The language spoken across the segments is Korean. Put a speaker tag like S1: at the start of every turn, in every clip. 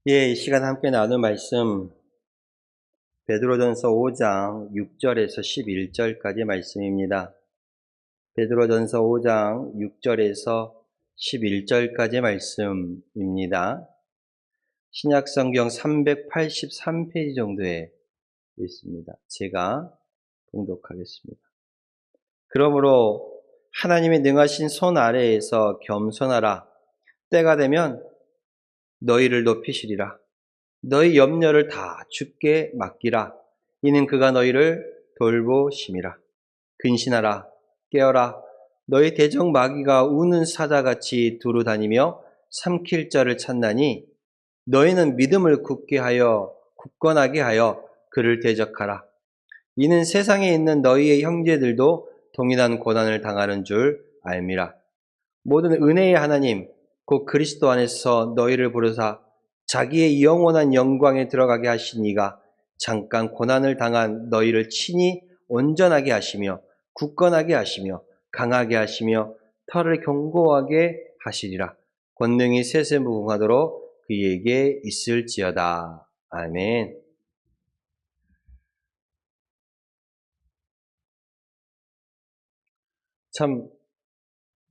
S1: 이 시간 함께 나눌 말씀 베드로전서 5장 6절에서 11절까지 말씀입니다. 베드로전서 5장 6절에서 11절까지 말씀입니다. 신약성경 383페이지 정도에 있습니다. 제가 봉독하겠습니다. 그러므로 하나님의 능하신 손 아래에서 겸손하라. 때가 되면 너희를 높이시리라. 너희 염려를 다 주께 맡기라. 이는 그가 너희를 돌보심이라. 근신하라. 깨어라. 너희 대적 마귀가 우는 사자같이 두루 다니며 삼킬 자를 찾나니 너희는 믿음을 굳건하게 하여 그를 대적하라. 이는 세상에 있는 너희의 형제들도 동일한 고난을 당하는 줄 알미라. 모든 은혜의 하나님 곧 그리스도 안에서 너희를 부르사 자기의 영원한 영광에 들어가게 하신 이가 잠깐 고난을 당한 너희를 친히 온전하게 하시며 굳건하게 하시며 강하게 하시며 털을 견고하게 하시리라. 권능이 세세무궁하도록 그에게 있을지어다. 아멘. 참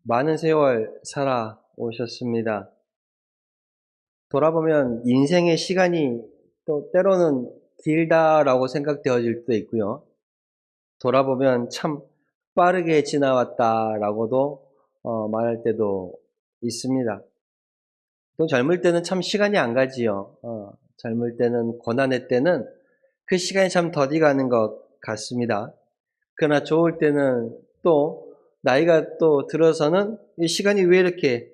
S1: 많은 세월 살아오셨습니다. 돌아보면 인생의 시간이 또 때로는 길다라고 생각되어질 때도 있고요. 돌아보면 참 빠르게 지나왔다라고도 말할 때도 있습니다. 또 젊을 때는 참 시간이 안 가지요. 젊을 때는 고난의 때는 그 시간이 참 더디 가는 것 같습니다. 그러나 좋을 때는 또 나이가 또 들어서는 이 시간이 왜 이렇게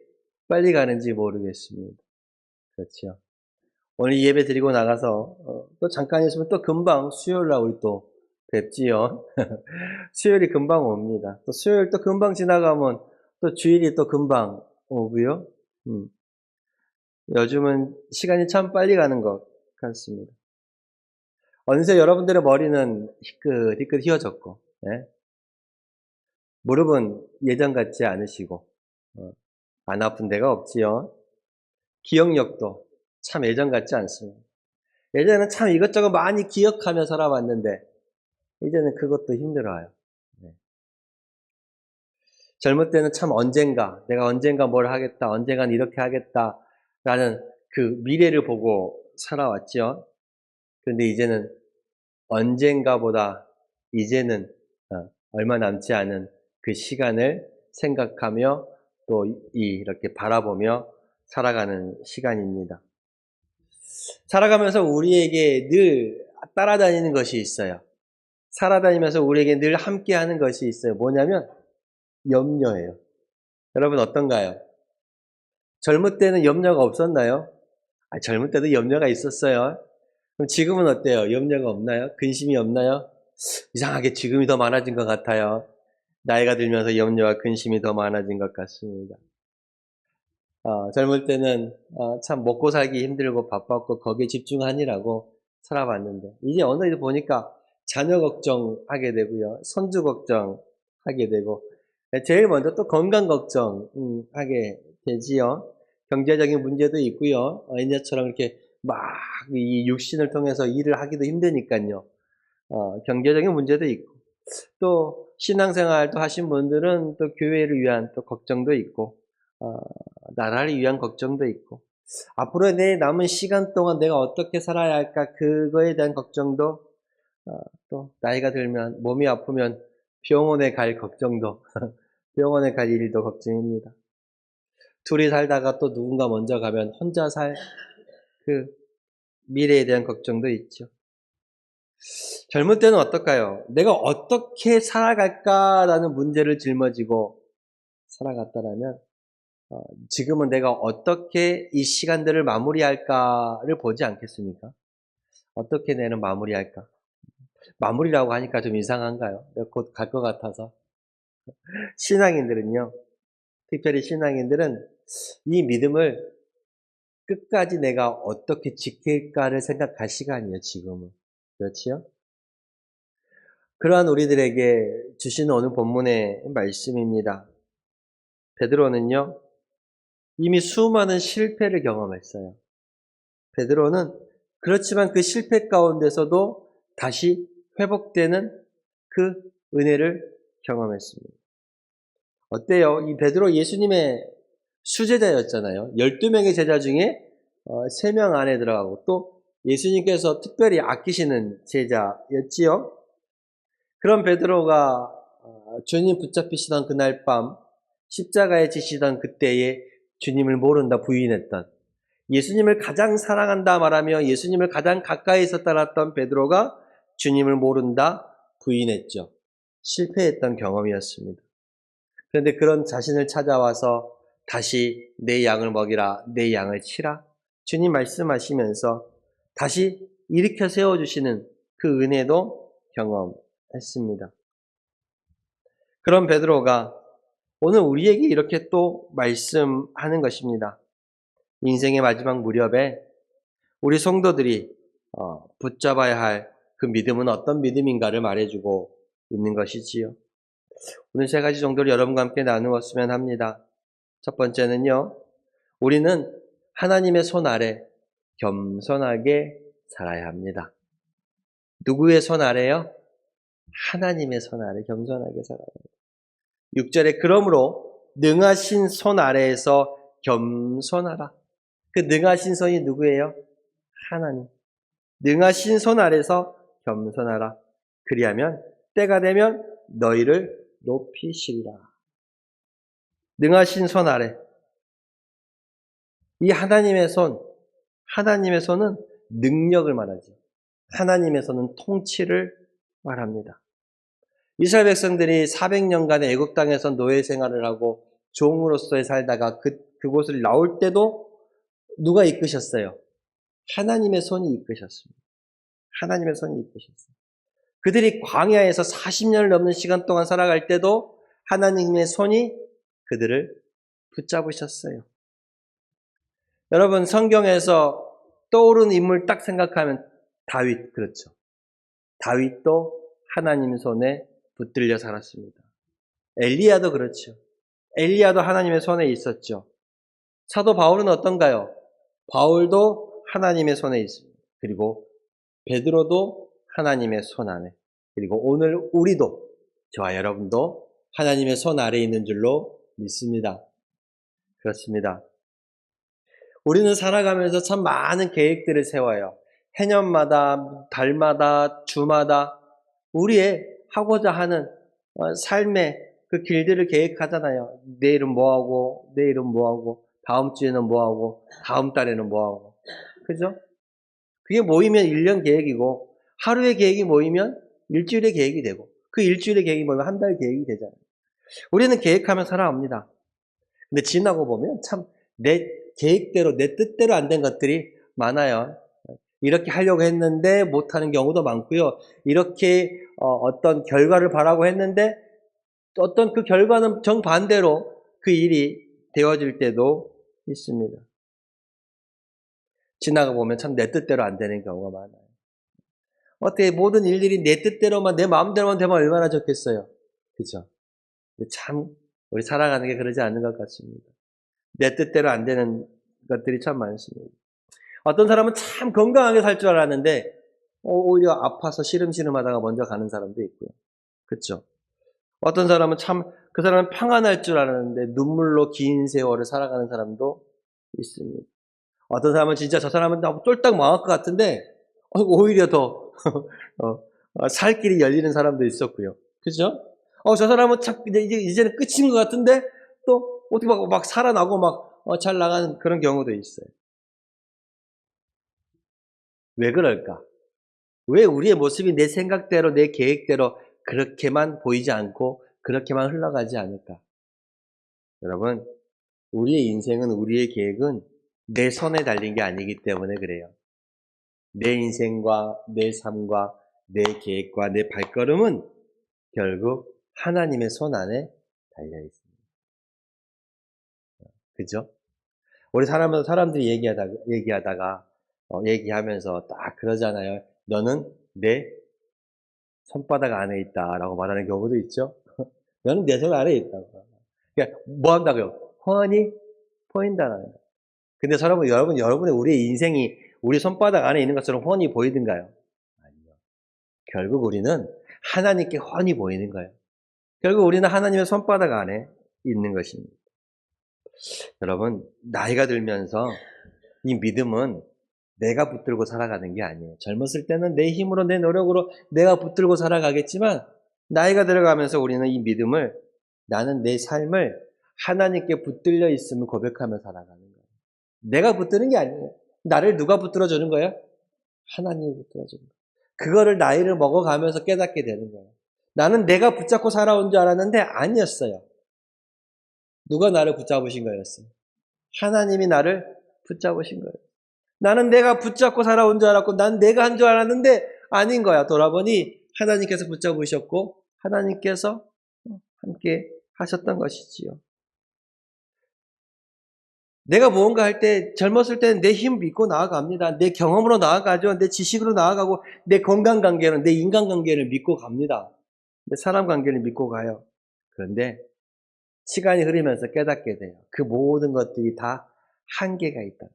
S1: 빨리 가는지 모르겠습니다. 그렇죠. 오늘 예배 드리고 나가서 또 잠깐 있으면 또 금방 수요일 날 우리 또 뵙지요. 수요일이 금방 옵니다. 또 수요일 또 금방 지나가면 또 주일이 또 금방 오고요. 음, 요즘은 시간이 참 빨리 가는 것 같습니다. 어느새 여러분들의 머리는 희끗희끗 휘어졌고, 예? 무릎은 예전 같지 않으시고, 어, 안 아픈 데가 없지요. 기억력도 참 예전 같지 않습니다. 예전에는 참 이것저것 많이 기억하며 살아왔는데, 이제는 그것도 힘들어요. 네. 젊을 때는 참 내가 언젠가 뭘 하겠다, 언젠간 이렇게 하겠다라는 그 미래를 보고 살아왔죠. 그런데 이제는 언젠가보다 이제는 얼마 남지 않은 그 시간을 생각하며 또 이렇게 바라보며 살아가는 시간입니다. 살아가면서 우리에게 늘 따라다니는 것이 있어요. 살아다니면서 우리에게 늘 함께하는 것이 있어요. 뭐냐면 염려예요. 여러분 어떤가요? 젊을 때는 염려가 없었나요? 젊을 때도 염려가 있었어요. 그럼 지금은 어때요? 염려가 없나요? 근심이 없나요? 이상하게 지금이 더 많아진 것 같아요. 나이가 들면서 염려와 근심이 더 많아진 것 같습니다. 젊을 때는 참 먹고 살기 힘들고 바빴고 거기에 집중하느라고 살아봤는데 이제 어느 날 보니까 자녀 걱정하게 되고요. 손주 걱정하게 되고 제일 먼저 또 건강 걱정하게 되지요. 경제적인 문제도 있고요. 옛날처럼 이렇게 막 이 육신을 통해서 일을 하기도 힘드니까요. 경제적인 문제도 있고 또 신앙생활도 하신 분들은 또 교회를 위한 또 걱정도 있고 어, 나라를 위한 걱정도 있고 앞으로 내 남은 시간 동안 내가 어떻게 살아야 할까 그거에 대한 걱정도 또 나이가 들면 몸이 아프면 병원에 갈 걱정도 병원에 갈 일도 걱정입니다. 둘이 살다가 또 누군가 먼저 가면 혼자 살 그 미래에 대한 걱정도 있죠. 젊을 때는 어떨까요? 내가 어떻게 살아갈까라는 문제를 짊어지고 살아갔다라면 지금은 내가 어떻게 이 시간들을 마무리할까를 보지 않겠습니까? 어떻게 내는 마무리할까? 마무리라고 하니까 좀 이상한가요? 곧 갈 것 같아서. 신앙인들은요, 특별히 신앙인들은 이 믿음을 끝까지 내가 어떻게 지킬까를 생각할 시간이에요, 지금은. 그렇지요? 그러한 우리들에게 주시는 오늘 본문의 말씀입니다. 베드로는요, 이미 수많은 실패를 경험했어요. 베드로는 그렇지만 그 실패 가운데서도 다시 회복되는 그 은혜를 경험했습니다. 어때요? 이 베드로 예수님의 수제자였잖아요. 12명의 제자 중에 3명 안에 들어가고 또 예수님께서 특별히 아끼시는 제자였지요. 그런 베드로가 주님 붙잡히시던 그날 밤 십자가에 지시던 그때에 주님을 모른다 부인했던, 예수님을 가장 사랑한다 말하며 예수님을 가장 가까이서 따랐던 베드로가 주님을 모른다 부인했죠. 실패했던 경험이었습니다. 그런데 그런 자신을 찾아와서 다시 내 양을 먹이라, 내 양을 치라, 주님 말씀하시면서 다시 일으켜 세워주시는 그 은혜도 경험했습니다. 그런 베드로가 오늘 우리에게 이렇게 또 말씀하는 것입니다. 인생의 마지막 무렵에 우리 성도들이 붙잡아야 할 그 믿음은 어떤 믿음인가를 말해주고 있는 것이지요. 오늘 3가지 정도를 여러분과 함께 나누었으면 합니다. 첫 번째는요, 우리는 하나님의 손 아래 겸손하게 살아야 합니다. 누구의 손 아래요? 하나님의 손 아래 겸손하게 살아야 합니다. 6절에 그러므로 능하신 손 아래에서 겸손하라. 그 능하신 손이 누구예요? 하나님. 능하신 손 아래서 겸손하라. 그리하면 때가 되면 너희를 높이시리라. 능하신 손 아래. 이 하나님의 손은 능력을 말하죠. 하나님의 손은 통치를 말합니다. 이스라엘 백성들이 400년간의 애국 땅에서 노예 생활을 하고 종으로서 살다가 그곳을 나올 때도 누가 이끄셨어요? 하나님의 손이 이끄셨습니다. 하나님의 손이 이끄셨어요. 그들이 광야에서 40년을 넘는 시간 동안 살아갈 때도 하나님의 손이 그들을 붙잡으셨어요. 여러분, 성경에서 떠오르는 인물 딱 생각하면 다윗, 그렇죠. 다윗도 하나님 손에 붙들려 살았습니다. 엘리야도 그렇죠. 엘리야도 하나님의 손에 있었죠. 사도 바울은 어떤가요? 바울도 하나님의 손에 있습니다. 그리고 베드로도 하나님의 손 안에, 그리고 오늘 우리도, 저와 여러분도 하나님의 손 아래에 있는 줄로 믿습니다. 그렇습니다. 우리는 살아가면서 참 많은 계획들을 세워요. 해년마다, 달마다, 주마다 우리의 하고자 하는 삶의 그 길들을 계획하잖아요. 내일은 뭐하고, 내일은 뭐하고, 다음 주에는 뭐하고, 다음 달에는 뭐하고. 그죠? 그게 모이면 1년 계획이고, 하루의 계획이 모이면 일주일의 계획이 되고, 그 일주일의 계획이 모이면 한 달 계획이 되잖아요. 우리는 계획하며 살아갑니다. 근데 지나고 보면 참 내 계획대로, 내 뜻대로 안 된 것들이 많아요. 이렇게 하려고 했는데 못하는 경우도 많고요. 이렇게 어떤 결과를 바라고 했는데 어떤 그 결과는 정반대로 그 일이 되어질 때도 있습니다. 지나가 보면 참 내 뜻대로 안 되는 경우가 많아요. 어떻게 모든 일들이 내 뜻대로만, 내 마음대로만 되면 얼마나 좋겠어요. 그죠? 참 우리 살아가는 게 그러지 않는 것 같습니다. 내 뜻대로 안 되는 것들이 참 많습니다. 어떤 사람은 참 건강하게 살 줄 알았는데 오히려 아파서 시름시름하다가 먼저 가는 사람도 있고요. 그렇죠? 어떤 사람은 참 그 사람은 평안할 줄 알았는데 눈물로 긴 세월을 살아가는 사람도 있습니다. 어떤 사람은 진짜 저 사람은 쫄딱 망할 것 같은데 오히려 더 살 길이 열리는 사람도 있었고요. 그죠? 저 사람은 참 이제는 끝인 것 같은데 또 어떻게 막 살아나고 막 잘 나가는 그런 경우도 있어요. 왜 그럴까? 왜 우리의 모습이 내 생각대로, 내 계획대로 그렇게만 보이지 않고 그렇게만 흘러가지 않을까? 여러분, 우리의 인생은, 우리의 계획은 내 손에 달린 게 아니기 때문에 그래요. 내 인생과 내 삶과 내 계획과 내 발걸음은 결국 하나님의 손 안에 달려 있습니다. 그죠? 우리 사람들이 얘기하면서 딱 그러잖아요. 너는 내 손바닥 안에 있다라고 말하는 경우도 있죠. 너는 내 손 안에 있다고. 그러니까 뭐 한다고요? 훤히 보인다는 거예요. 근데 여러분의 우리의 인생이 우리 손바닥 안에 있는 것처럼 훤히 보이던가요? 아니요. 결국 우리는 하나님께 훤히 보이는 거예요. 결국 우리는 하나님의 손바닥 안에 있는 것입니다. 여러분, 나이가 들면서 이 믿음은 내가 붙들고 살아가는 게 아니에요. 젊었을 때는 내 힘으로, 내 노력으로 내가 붙들고 살아가겠지만, 나이가 들어가면서 우리는 이 믿음을, 나는 내 삶을 하나님께 붙들려 있음을 고백하며 살아가는 거예요. 내가 붙드는 게 아니에요. 나를 누가 붙들어 주는 거예요? 하나님이 붙들어 주는 거예요. 그거를 나이를 먹어가면서 깨닫게 되는 거예요. 나는 내가 붙잡고 살아온 줄 알았는데 아니었어요. 누가 나를 붙잡으신 거였어요? 하나님이 나를 붙잡으신 거예요. 나는 내가 붙잡고 살아온 줄 알았고 난 내가 한 줄 알았는데 아닌 거야. 돌아보니 하나님께서 붙잡으셨고 하나님께서 함께 하셨던 것이지요. 내가 무언가 할 때 젊었을 때는 내 힘 믿고 나아갑니다. 내 경험으로 나아가죠. 내 지식으로 나아가고 내 건강관계는 내 인간관계를 믿고 갑니다. 내 사람관계를 믿고 가요. 그런데 시간이 흐르면서 깨닫게 돼요. 그 모든 것들이 다 한계가 있다.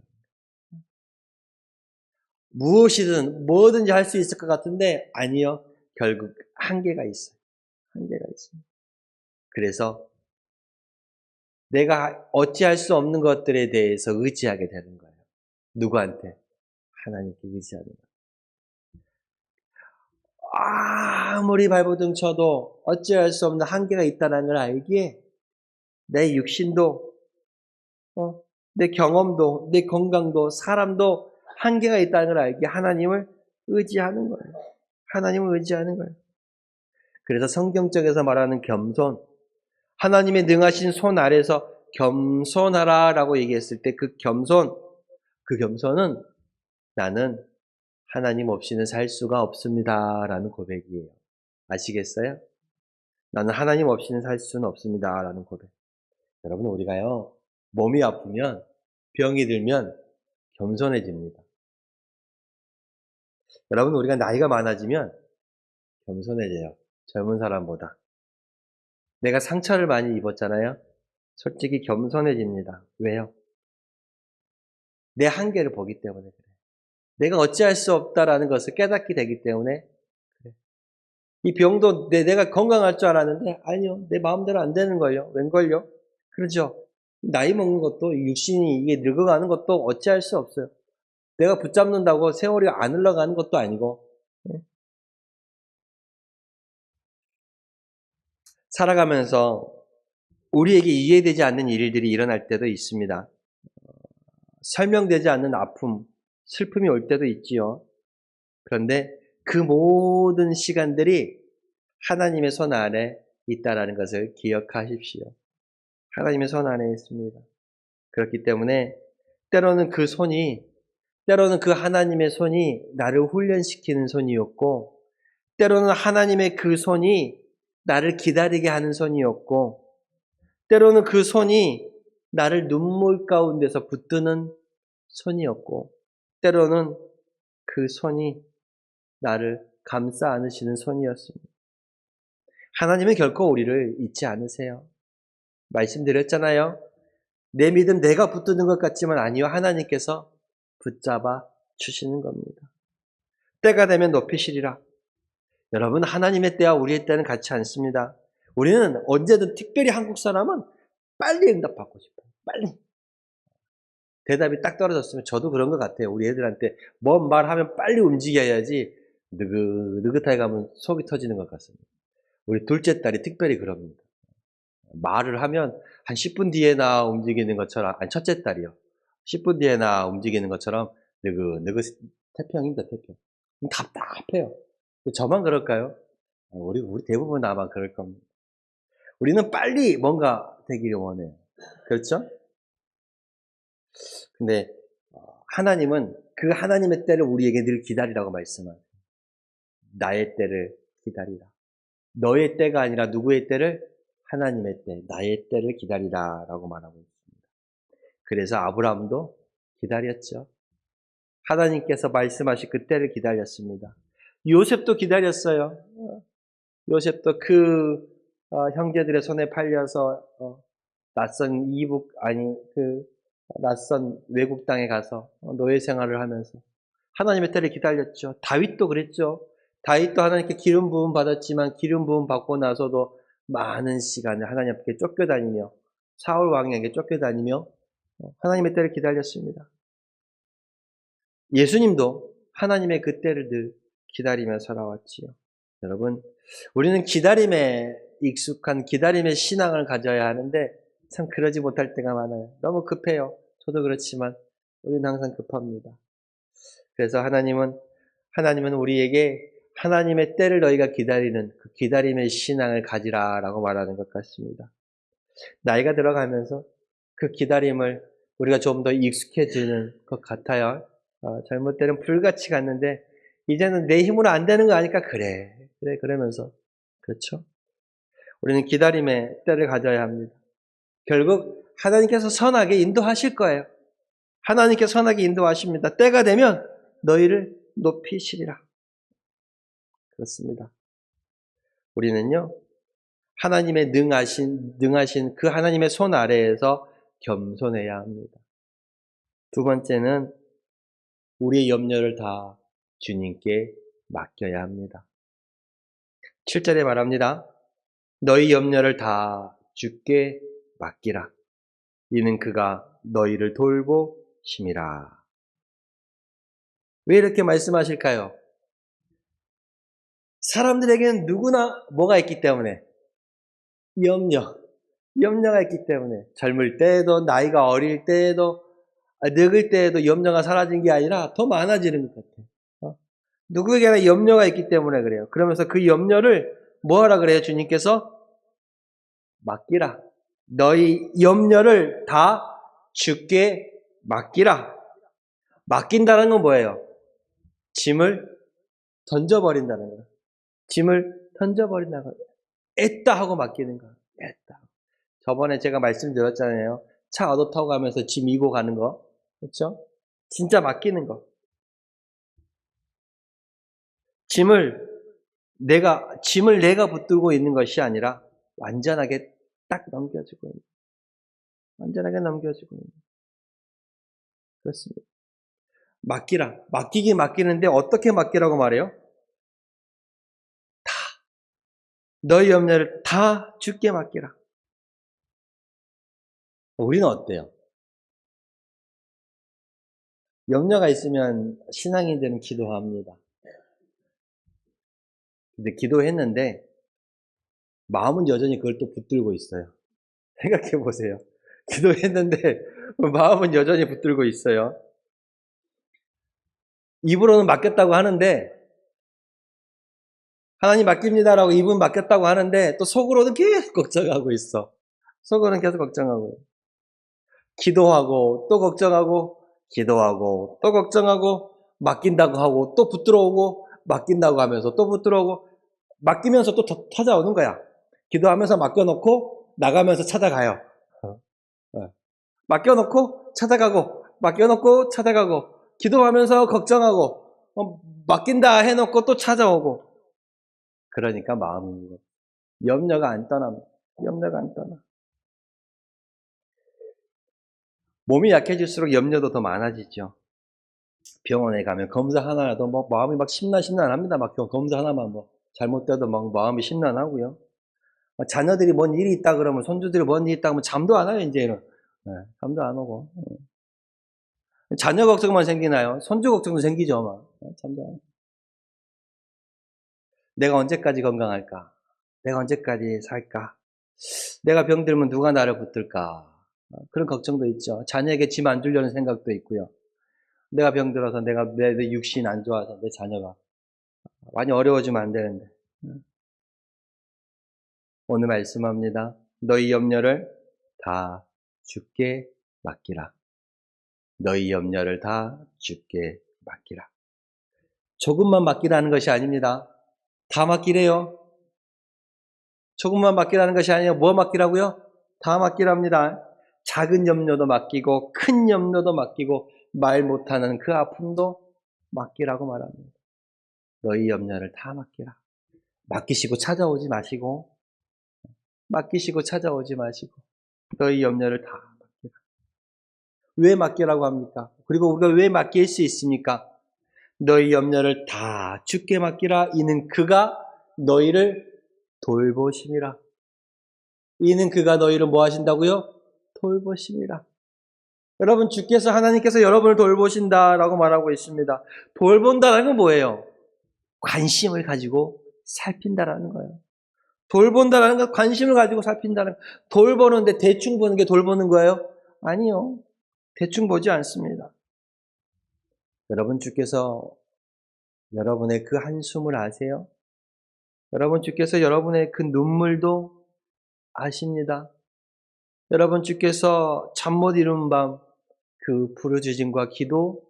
S1: 무엇이든 뭐든지 할 수 있을 것 같은데 아니요. 결국 한계가 있어요. 한계가 있어요. 그래서 내가 어찌할 수 없는 것들에 대해서 의지하게 되는 거예요. 누구한테? 하나님께 의지하는 거예요. 아무리 발버둥 쳐도 어찌할 수 없는 한계가 있다는 걸 알기에 내 육신도 내 경험도 내 건강도 사람도 한계가 있다는 걸 알기에 하나님을 의지하는 거예요. 하나님을 의지하는 거예요. 그래서 성경적에서 말하는 겸손, 하나님의 능하신 손 아래서 겸손하라라고 얘기했을 때 그 겸손은 나는 하나님 없이는 살 수가 없습니다라는 고백이에요. 아시겠어요? 나는 하나님 없이는 살 수는 없습니다라는 고백. 여러분, 우리가요, 몸이 아프면, 병이 들면 겸손해집니다. 여러분, 우리가 나이가 많아지면 겸손해져요. 젊은 사람보다. 내가 상처를 많이 입었잖아요. 솔직히 겸손해집니다. 왜요? 내 한계를 보기 때문에 그래요. 내가 어찌할 수 없다라는 것을 깨닫게 되기 때문에 그래요. 이 병도 내가 건강할 줄 알았는데 아니요. 내 마음대로 안 되는걸요. 웬걸요? 그렇죠? 나이 먹는 것도 육신이 이게 늙어가는 것도 어찌할 수 없어요. 내가 붙잡는다고 세월이 안 흘러가는 것도 아니고 살아가면서 우리에게 이해되지 않는 일들이 일어날 때도 있습니다. 설명되지 않는 아픔, 슬픔이 올 때도 있지요. 그런데 그 모든 시간들이 하나님의 손 안에 있다라는 것을 기억하십시오. 하나님의 손 안에 있습니다. 그렇기 때문에 때로는 때로는 그 하나님의 손이 나를 훈련시키는 손이었고, 때로는 하나님의 그 손이 나를 기다리게 하는 손이었고, 때로는 그 손이 나를 눈물 가운데서 붙드는 손이었고, 때로는 그 손이 나를 감싸 안으시는 손이었습니다. 하나님은 결코 우리를 잊지 않으세요. 말씀드렸잖아요. 내 믿음 내가 붙드는 것 같지만 아니요. 하나님께서 붙잡아 주시는 겁니다. 때가 되면 높이시리라. 여러분, 하나님의 때와 우리의 때는 같지 않습니다. 우리는 언제든 특별히 한국 사람은 빨리 응답받고 싶어요. 빨리. 대답이 딱 떨어졌으면 저도 그런 것 같아요. 우리 애들한테 뭔 말하면 빨리 움직여야지 느긋하게 가면 속이 터지는 것 같습니다. 우리 둘째 딸이 특별히 그럽니다. 말을 하면 한 10분 뒤에 나 움직이는 것처럼, 아니 첫째 딸이요. 10분 뒤에 나 움직이는 것처럼 태평입니다, 태평. 답답해요. 저만 그럴까요? 우리 대부분 아마 그럴 겁니다. 우리는 빨리 뭔가 되기를 원해요. 그렇죠? 근데 하나님은 그 하나님의 때를 우리에게 늘 기다리라고 말씀하세요. 나의 때를 기다리라. 너의 때가 아니라 누구의 때를? 하나님의 때, 나의 때를 기다리라라고 말하고 있습니다. 그래서 아브라함도 기다렸죠. 하나님께서 말씀하신 그 때를 기다렸습니다. 요셉도 기다렸어요. 요셉도 그 형제들의 손에 팔려서 낯선 외국 땅에 가서 노예 생활을 하면서 하나님의 때를 기다렸죠. 다윗도 그랬죠. 다윗도 하나님께 기름 부음 받았지만 기름 부음 받고 나서도 많은 시간을 하나님 앞에 쫓겨다니며 사울 왕에게 쫓겨다니며 하나님의 때를 기다렸습니다. 예수님도 하나님의 그 때를 늘 기다리며 살아왔지요. 여러분, 우리는 기다림에 익숙한 기다림의 신앙을 가져야 하는데 참 그러지 못할 때가 많아요. 너무 급해요. 저도 그렇지만 우리는 항상 급합니다. 그래서 하나님은 우리에게 하나님의 때를 너희가 기다리는 그 기다림의 신앙을 가지라라고 말하는 것 같습니다. 나이가 들어가면서 그 기다림을 우리가 좀 더 익숙해지는 것 같아요. 젊을 때는 불같이 갔는데 이제는 내 힘으로 안 되는 거 아니까 그래 그러면서 그렇죠? 우리는 기다림의 때를 가져야 합니다. 결국 하나님께서 선하게 인도하실 거예요. 하나님께서 선하게 인도하십니다. 때가 되면 너희를 높이시리라. 그렇습니다. 우리는요, 하나님의 능하신 그 하나님의 손 아래에서 겸손해야 합니다. 두 번째는 우리의 염려를 다 주님께 맡겨야 합니다. 7절에 말합니다. 너희 염려를 다 주께 맡기라. 이는 그가 너희를 돌보심이라. 왜 이렇게 말씀하실까요? 사람들에게는 누구나 뭐가 있기 때문에 염려가 있기 때문에 젊을 때에도 나이가 어릴 때에도 늙을 때에도 염려가 사라진 게 아니라 더 많아지는 것 같아요. 누구에게나 염려가 있기 때문에 그래요. 그러면서 그 염려를 뭐하라 그래요? 주님께서 맡기라. 너희 염려를 다 주께 맡기라. 맡긴다는 건 뭐예요? 짐을 던져버린다는 거예요. 짐을 던져버린다는 거예요. 애따 하고 맡기는 거예요. 애따. 저번에 제가 말씀드렸잖아요. 차 얻어 타고 가면서 짐 이고 가는 거. 그렇죠? 진짜 맡기는 거. 짐을 내가 붙들고 있는 것이 아니라 완전하게 딱 넘겨주고 있는. 완전하게 넘겨주고 있는. 그렇습니다. 맡기라. 맡기긴 맡기는데 어떻게 맡기라고 말해요? 다. 너희 염려를 다 주께 맡기라. 우리는 어때요? 염려가 있으면 신앙인들은 기도합니다. 근데 기도했는데 마음은 여전히 그걸 또 붙들고 있어요. 생각해 보세요. 기도했는데 마음은 여전히 붙들고 있어요. 입으로는 맡겼다고 하는데 하나님 맡깁니다라고 입은 맡겼다고 하는데 또 속으로는 계속 걱정하고 있어. 속으로는 계속 걱정하고 기도하고 또 걱정하고 기도하고 또 걱정하고 맡긴다고 하고 또 붙들어오고 맡긴다고 하면서 또 붙들어오고 맡기면서 또 찾아오는 거야. 기도하면서 맡겨놓고 나가면서 찾아가요. 맡겨놓고 찾아가고 맡겨놓고 찾아가고 기도하면서 걱정하고 맡긴다 해놓고 또 찾아오고 그러니까 마음이 염려가 안 떠납니다. 염려가 안 떠나. 몸이 약해질수록 염려도 더 많아지죠. 병원에 가면 검사 하나라도 마음이 막 심란합니다. 막 검사 하나만 잘못돼도 막 마음이 심란하고요. 자녀들이 뭔 일이 있다 그러면 손주들이 뭔 일이 있다 그러면 잠도 안 와요 이제는. 네, 잠도 안 오고. 자녀 걱정만 생기나요? 손주 걱정도 생기죠 막. 잠도 안 오고. 내가 언제까지 건강할까? 내가 언제까지 살까? 내가 병들면 누가 나를 붙들까? 그런 걱정도 있죠. 자녀에게 짐 안 주려는 생각도 있고요. 내가 병들어서 내 육신 안 좋아서 내 자녀가 많이 어려워지면 안 되는데. 오늘 말씀합니다. 너희 염려를 다 주께 맡기라. 너희 염려를 다 주께 맡기라. 조금만 맡기라는 것이 아닙니다. 다 맡기래요. 조금만 맡기라는 것이 아니에요. 뭐 맡기라고요? 다 맡기랍니다. 작은 염려도 맡기고 큰 염려도 맡기고 말 못하는 그 아픔도 맡기라고 말합니다. 너희 염려를 다 맡기라. 맡기시고 찾아오지 마시고 너희 염려를 다 맡기라. 왜 맡기라고 합니까? 그리고 우리가 왜 맡길 수 있습니까? 너희 염려를 다 주께 맡기라. 이는 그가 너희를 돌보심이라. 이는 그가 너희를 뭐 하신다고요? 돌보심이라. 여러분, 주께서, 하나님께서 여러분을 돌보신다라고 말하고 있습니다. 돌본다라는 건 뭐예요? 관심을 가지고 살핀다라는 거예요. 돌본다라는 건 관심을 가지고 살핀다는 거예요. 돌보는데 대충 보는 게 돌보는 거예요? 아니요. 대충 보지 않습니다. 여러분, 주께서 여러분의 그 한숨을 아세요? 여러분, 주께서 여러분의 그 눈물도 아십니다. 여러분, 주께서 잠 못 이룬 밤 그 부르짖음과 기도,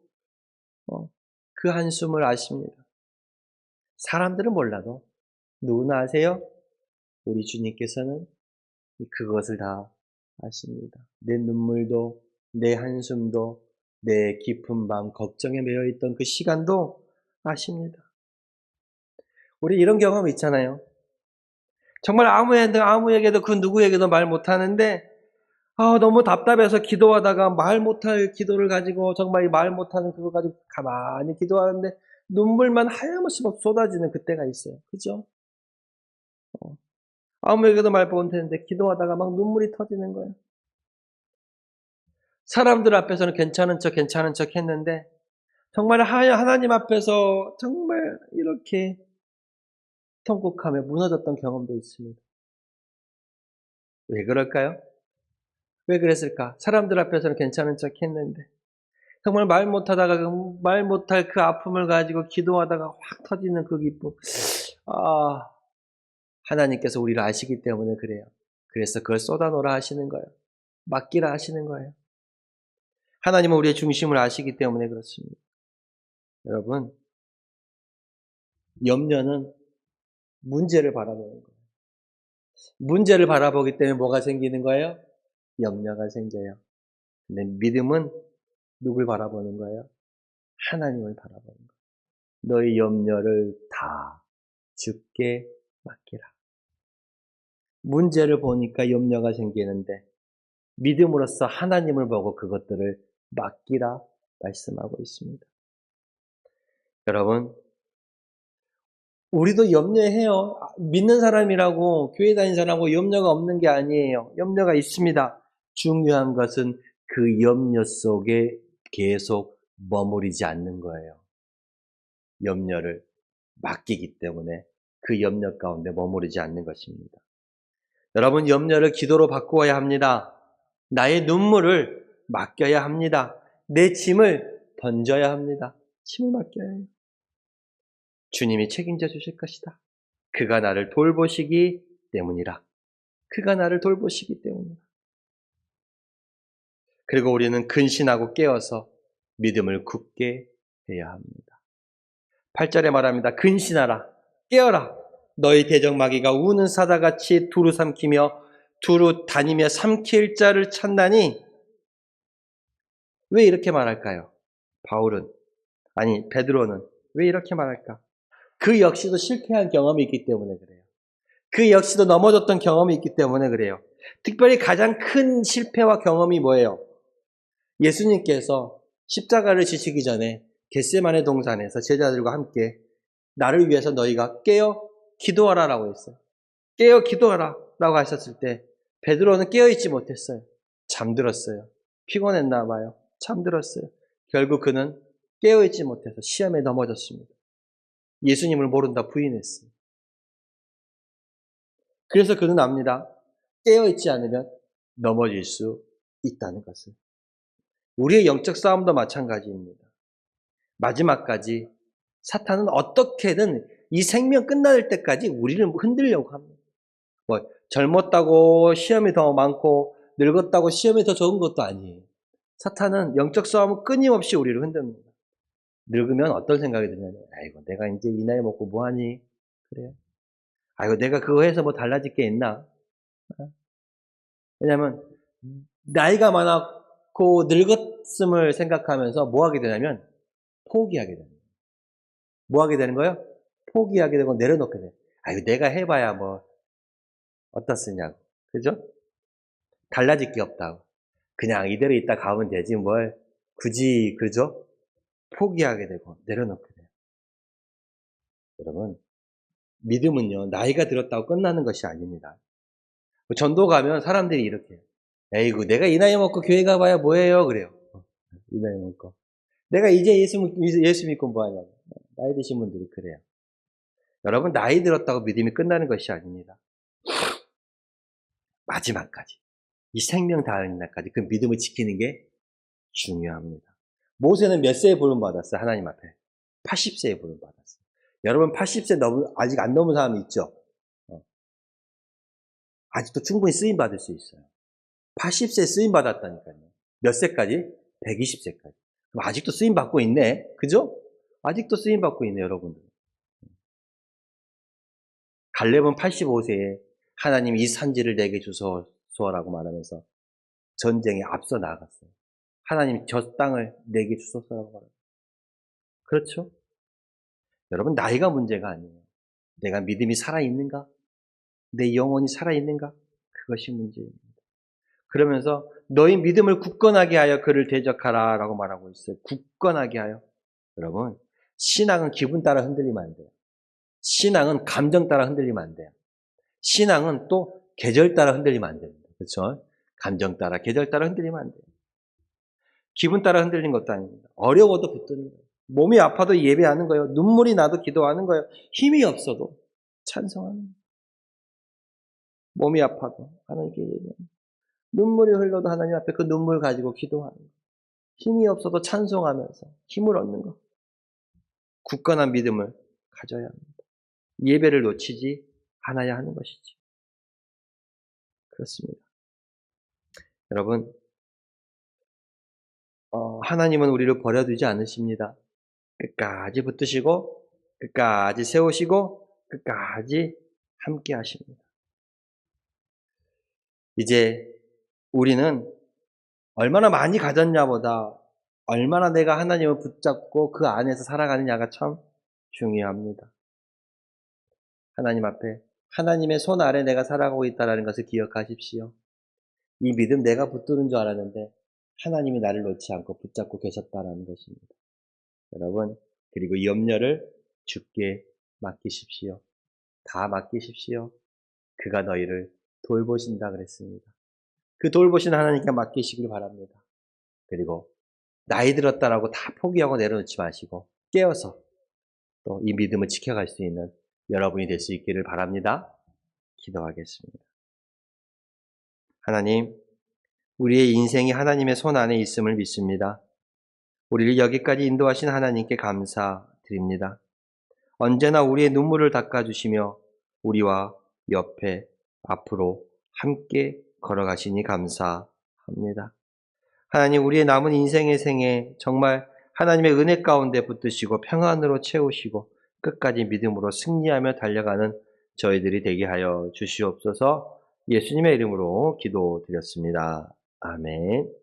S1: 그 한숨을 아십니다. 사람들은 몰라도 누구나 아세요? 우리 주님께서는 그것을 다 아십니다. 내 눈물도, 내 한숨도, 내 깊은 밤 걱정에 매여 있던 그 시간도 아십니다. 우리 이런 경험 있잖아요. 정말 아무에게도 그 누구에게도 말 못하는데 너무 답답해서 기도하다가 말 못할 기도를 가지고 정말 말 못하는 그거 가지고 가만히 기도하는데 눈물만 하염없이 막 쏟아지는 그때가 있어요. 그죠? 아무에게도 말 못했는데 기도하다가 막 눈물이 터지는 거예요. 사람들 앞에서는 괜찮은 척 했는데 정말 하나님 앞에서 정말 이렇게 통곡하며 무너졌던 경험도 있습니다. 왜 그럴까요? 왜 그랬을까? 사람들 앞에서는 괜찮은 척 했는데 정말 말 못하다가 말 못할 그 아픔을 가지고 기도하다가 확 터지는 그 기쁨. 하나님께서 우리를 아시기 때문에 그래요. 그래서 그걸 쏟아놓으라 하시는 거예요. 맡기라 하시는 거예요. 하나님은 우리의 중심을 아시기 때문에 그렇습니다. 여러분, 염려는 문제를 바라보는 거예요. 문제를 바라보기 때문에 뭐가 생기는 거예요? 염려가 생겨요. 근데 믿음은 누굴 바라보는 거예요? 하나님을 바라보는 거예요. 너희 염려를 다 주께 맡기라. 문제를 보니까 염려가 생기는데 믿음으로써 하나님을 보고 그것들을 맡기라 말씀하고 있습니다. 여러분, 우리도 염려해요. 믿는 사람이라고, 교회 다니는 사람하고 염려가 없는 게 아니에요. 염려가 있습니다. 중요한 것은 그 염려 속에 계속 머무르지 않는 거예요. 염려를 맡기기 때문에 그 염려 가운데 머무르지 않는 것입니다. 여러분, 염려를 기도로 바꾸어야 합니다. 나의 눈물을 맡겨야 합니다. 내 짐을 던져야 합니다. 짐을 맡겨야 해요. 주님이 책임져 주실 것이다. 그가 나를 돌보시기 때문이라. 그가 나를 돌보시기 때문이라. 그리고 우리는 근신하고 깨어서 믿음을 굳게 해야 합니다. 8절에 말합니다. 근신하라. 깨어라. 너희 대적마귀가 우는 사자같이 두루 삼키며 두루 다니며 삼킬 자를 찾나니. 왜 이렇게 말할까요? 베드로는 왜 이렇게 말할까? 그 역시도 실패한 경험이 있기 때문에 그래요. 그 역시도 넘어졌던 경험이 있기 때문에 그래요. 특별히 가장 큰 실패와 경험이 뭐예요? 예수님께서 십자가를 지시기 전에 겟세마네 동산에서 제자들과 함께 나를 위해서 너희가 깨어 기도하라라고 했어요. 깨어 기도하라라고 하셨을 때 베드로는 깨어있지 못했어요. 잠들었어요. 피곤했나 봐요. 잠들었어요. 결국 그는 깨어있지 못해서 시험에 넘어졌습니다. 예수님을 모른다 부인했어요. 그래서 그는 압니다. 깨어있지 않으면 넘어질 수 있다는 것을. 우리의 영적 싸움도 마찬가지입니다. 마지막까지 사탄은 어떻게든 이 생명 끝날 때까지 우리를 흔들려고 합니다. 젊었다고 시험이 더 많고 늙었다고 시험이 더 적은 것도 아니에요. 사탄은 영적 싸움은 끊임없이 우리를 흔듭니다. 늙으면 어떤 생각이 드냐면, 아이고 내가 이제 이 나이 먹고 뭐하니? 그래요. 아이고 내가 그거 해서 뭐 달라질 게 있나? 왜냐하면 나이가 많았고 늙었음을 생각하면서 뭐 하게 되냐면 포기하게 됩니다. 뭐 하게 되는 거예요? 포기하게 되고 내려놓게 돼요. 아이고 내가 해봐야 뭐 어떻쓰냐고. 그죠? 달라질 게 없다고. 그냥 이대로 있다 가면 되지 뭘 굳이, 그죠? 포기하게 되고 내려놓게 돼요. 여러분, 믿음은요, 나이가 들었다고 끝나는 것이 아닙니다. 전도 가면 사람들이 이렇게 해요. 에이구, 내가 이 나이 먹고 교회 가봐야 뭐예요? 그래요. 이 나이 먹고. 내가 이제 예수 믿고 뭐하냐고. 나이 드신 분들이 그래요. 여러분, 나이 들었다고 믿음이 끝나는 것이 아닙니다. 마지막까지. 이 생명 다하는 날까지 그 믿음을 지키는 게 중요합니다. 모세는 몇 세에 부름받았어요? 하나님 앞에. 80세에 부름받았어요. 여러분, 80세 아직 안 넘은 사람이 있죠? 아직도 충분히 쓰임받을 수 있어요. 80세 쓰임받았다니까요. 몇 세까지? 120세까지. 그럼 아직도 쓰임받고 있네. 그죠? 아직도 쓰임받고 있네, 여러분들. 갈렙은 85세에 하나님 이 산지를 내게 주소서라고 말하면서 전쟁에 앞서 나아갔어요. 하나님 저 땅을 내게 주소서라고 말해요. 그렇죠? 여러분, 나이가 문제가 아니에요. 내가 믿음이 살아있는가? 내 영혼이 살아있는가? 그것이 문제입니다. 그러면서 너희 믿음을 굳건하게 하여 그를 대적하라 라고 말하고 있어요. 굳건하게 하여. 여러분, 신앙은 기분 따라 흔들리면 안 돼요. 신앙은 감정 따라 흔들리면 안 돼요. 신앙은 또 계절 따라 흔들리면 안 됩니다. 그렇죠? 감정 따라, 계절 따라 흔들리면 안 돼요. 기분 따라 흔들린 것도 아닙니다. 어려워도 붙드는 거예요. 몸이 아파도 예배하는 거예요. 눈물이 나도 기도하는 거예요. 힘이 없어도 찬송하는 거예요. 몸이 아파도 하나님께 예배하는 거예요. 눈물이 흘러도 하나님 앞에 그 눈물 가지고 기도하는 거예요. 힘이 없어도 찬송하면서 힘을 얻는 거. 굳건한 믿음을 가져야 합니다. 예배를 놓치지 않아야 하는 것이지. 그렇습니다. 여러분, 하나님은 우리를 버려두지 않으십니다. 끝까지 붙드시고 끝까지 세우시고 끝까지 함께 하십니다. 이제 우리는 얼마나 많이 가졌냐보다 얼마나 내가 하나님을 붙잡고 그 안에서 살아가느냐가 참 중요합니다. 하나님 앞에 하나님의 손 아래 내가 살아가고 있다는 것을 기억하십시오. 이 믿음 내가 붙드는 줄 알았는데 하나님이 나를 놓지 않고 붙잡고 계셨다는 것입니다. 여러분, 그리고 이 염려를 주께 맡기십시오. 다 맡기십시오. 그가 너희를 돌보신다 그랬습니다. 그 돌보신 하나님께 맡기시길 바랍니다. 그리고 나이 들었다라고 다 포기하고 내려놓지 마시고 깨어서 또 이 믿음을 지켜갈 수 있는 여러분이 될 수 있기를 바랍니다. 기도하겠습니다. 하나님, 우리의 인생이 하나님의 손 안에 있음을 믿습니다. 우리를 여기까지 인도하신 하나님께 감사드립니다. 언제나 우리의 눈물을 닦아주시며 우리와 옆에 앞으로 함께 걸어가시니 감사합니다. 하나님, 우리의 남은 인생의 생에 정말 하나님의 은혜 가운데 붙드시고 평안으로 채우시고 끝까지 믿음으로 승리하며 달려가는 저희들이 되게 하여 주시옵소서. 예수님의 이름으로 기도드렸습니다. 아멘.